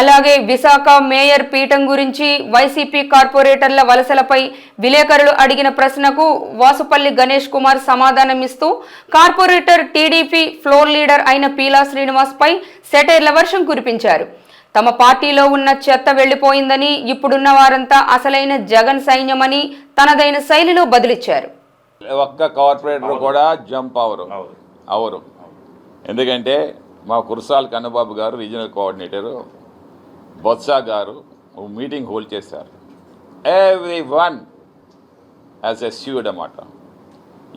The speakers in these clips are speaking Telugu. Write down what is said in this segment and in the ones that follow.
అలాగే విశాఖ మేయర్ పీఠం గురించి వైసీపీ కార్పొరేటర్ల వలసలపై విలేకరులు అడిగిన ప్రశ్నకు వాసుపల్లి గణేష్ కుమార్ సమాధానమిస్తూ కార్పొరేటర్ టీడీపీ ఫ్లోర్ లీడర్ అయిన పీలా శ్రీనివాస్ పై సెటైర్ల వర్షం కురిపించారు. తమ పార్టీలో ఉన్న చెత్త వెళ్లిపోయిందని, ఇప్పుడున్న వారంతా అసలైన జగన్ సైన్యమని తనదైన శైలిలో బదులిచ్చారు. ఒక్క కార్పొరేటర్ కూడా జంప్ అవరు. ఎందుకంటే మా కుర్సాల కన్నబాబు గారు రీజనల్ కోఆర్డినేటరు, బొత్స గారు మీటింగ్ హోల్డ్ చేశారు. ఎవ్రీ వన్ యాజ్ ఎస్యూడ్ అన్నమాట.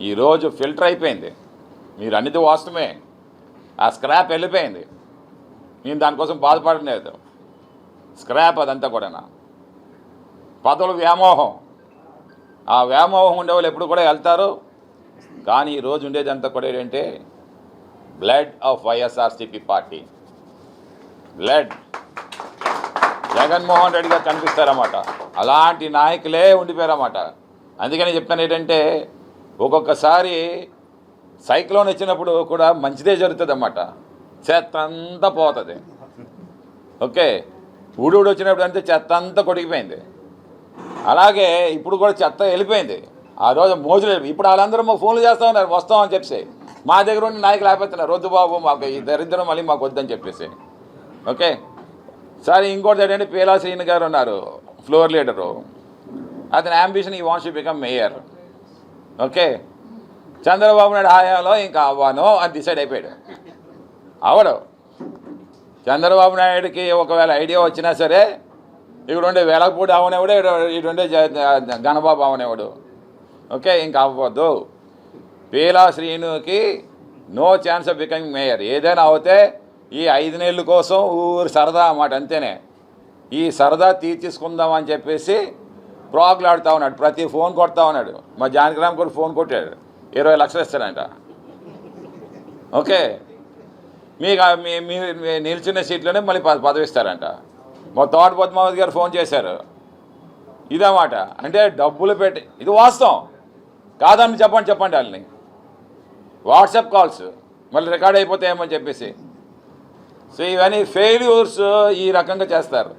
ఈరోజు ఫిల్టర్ అయిపోయింది. మీరు అన్నిది వాస్తవమే. ఆ స్క్రాప్ వెళ్ళిపోయింది. నేను దానికోసం బాధపడలేదు. స్క్రాప్ అదంతా కూడా పదవుల వ్యామోహం. ఆ వ్యామోహం ఉండేవాళ్ళు ఎప్పుడు కూడా వెళ్తారు. కానీ ఈరోజు ఉండేదంతా కూడా ఏంటంటే blood of YSRCP party. Blood Jaganmohan Reddy గారు కనిపిస్తారన్నమాట. అలాంటి నాయకులే ఉండిపోయారన్నమాట. అందుకని చెప్తాను ఏంటంటే ఒక్కొక్కసారి సైక్లోన్ వచ్చినప్పుడు కూడా మంచిదే జరుగుతుంది అన్నమాట. చెత్త అంతా పోతుంది. ఓకే, ఊడు వచ్చినప్పుడు అంటే చెత్త అంతా కొడిగిపోయింది. అలాగే ఇప్పుడు కూడా చెత్త వెళ్ళిపోయింది. ఆ రోజు మోజులు ఇప్పుడు వాళ్ళందరూ మాకు ఫోన్లు చేస్తూ ఉన్నారు, వస్తామని చెప్పేసి. మా దగ్గర ఉండి నాయకులు అయిపోతున్నారు, వద్దు బాబు మాకు ఈ దరిద్రం మళ్ళీ మాకు వద్దని చెప్పేసి. ఓకే, సరే ఇంకోటి ఏంటంటే పీలా శ్రీని గారు ఉన్నారు, ఫ్లోర్ లీడరు. అతని అంబిషన్ ఈ wants to become mayor. Okay, Chandrababu Naidu హయాంలో ఇంకా అవ్వను అని డిసైడ్ అయిపోయాడు. అవడు. చంద్రబాబు నాయుడికి ఒకవేళ ఐడియా వచ్చినా సరే ఇక్కడ ఉండే వెలగపూడి అవనేవాడు, ఇటు ఉండే గణబాబు అవనేవాడు. ఓకే, ఇంకా అవ్వద్దు. పీలా శ్రీనుకి no chance of becoming mayor. ఏదైనా అవుతే ఈ 5 నెలల కోసం ఊరు సరదా అన్నమాట, అంతేనే. ఈ సరదా తీర్చేసుకుందాం అని చెప్పేసి ప్రాకులాడుతూ ఉన్నాడు. ప్రతి ఫోన్ కొడతా ఉన్నాడు. మా జానకిరామ్ కూడా ఫోన్ కొట్టాడు, 20 లక్షలు ఇస్తాడంట. ఓకే, మీకు నిల్చున్న సీట్లోనే మళ్ళీ పదవి ఇస్తారంట. మా తోట పద్మావతి గారు ఫోన్ చేశారు. ఇదన్నమాట. అంటే డబ్బులు పెట్టి, ఇది వాస్తవం కాదని చెప్పండి వాళ్ళని. వాట్సాప్ కాల్స్ మళ్ళీ రికార్డ్ అయిపోతాయేమని చెప్పేసి. సో ఇవన్నీ ఫెయిల్యూర్స్ ఈ రకంగా చేస్తారు.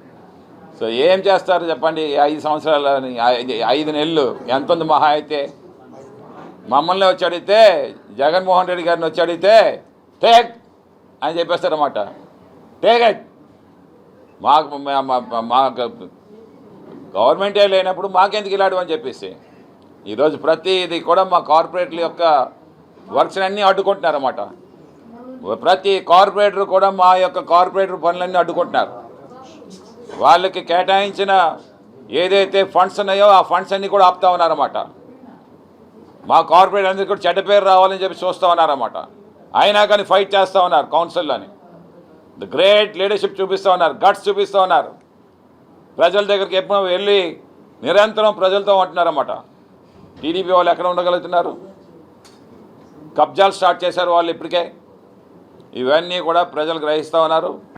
సో ఏం చేస్తారు చెప్పండి. 5 సంవత్సరాల 5 నెలలు ఎంత ఉంది మహా అయితే. మమ్మల్ని వచ్చి అడిగితే, జగన్మోహన్ రెడ్డి గారిని వచ్చి అడిగితే టేక్ అని చెప్పేస్తారన్నమాట. Take it. మాకు గవర్నమెంటే లేనప్పుడు మాకెందుకు ఇలాడు అని చెప్పేసి ఈరోజు ప్రతిది కూడా మా కార్పొరేట్ల యొక్క వర్క్స్ అన్నీ అడ్డుకుంటున్నారన్నమాట. ప్రతి కార్పొరేటర్ కూడా మా యొక్క కార్పొరేటర్ పనులన్నీ అడ్డుకుంటున్నారు. వాళ్ళకి కేటాయించిన ఏదైతే ఫండ్స్ ఉన్నాయో ఆ ఫండ్స్ అన్నీ కూడా ఆపుతా ఉన్నారన్నమాట. మా కార్పొరేట్ అందరికీ కూడా చెడ్డ పేరు రావాలని చెప్పి చూస్తూ ఉన్నారన్నమాట. అయినా కానీ ఫైట్ చేస్తూ ఉన్నారు కౌన్సిల్లోని. ద గ్రేట్ లీడర్షిప్ చూపిస్తూ ఉన్నారు, గట్స్ చూపిస్తూ ఉన్నారు. ప్రజల దగ్గరికి ఎప్పుడు వెళ్ళి నిరంతరం ప్రజలతో ఉంటున్నారన్నమాట. టీడీపీ వాళ్ళు ఎక్కడ ఉండగలుగుతున్నారు? కబ్జాలు స్టార్ట్ చేశారు వాళ్ళు ఇప్పటికే. ఇవన్నీ కూడా ప్రజలు గ్రహిస్తూ ఉన్నారు.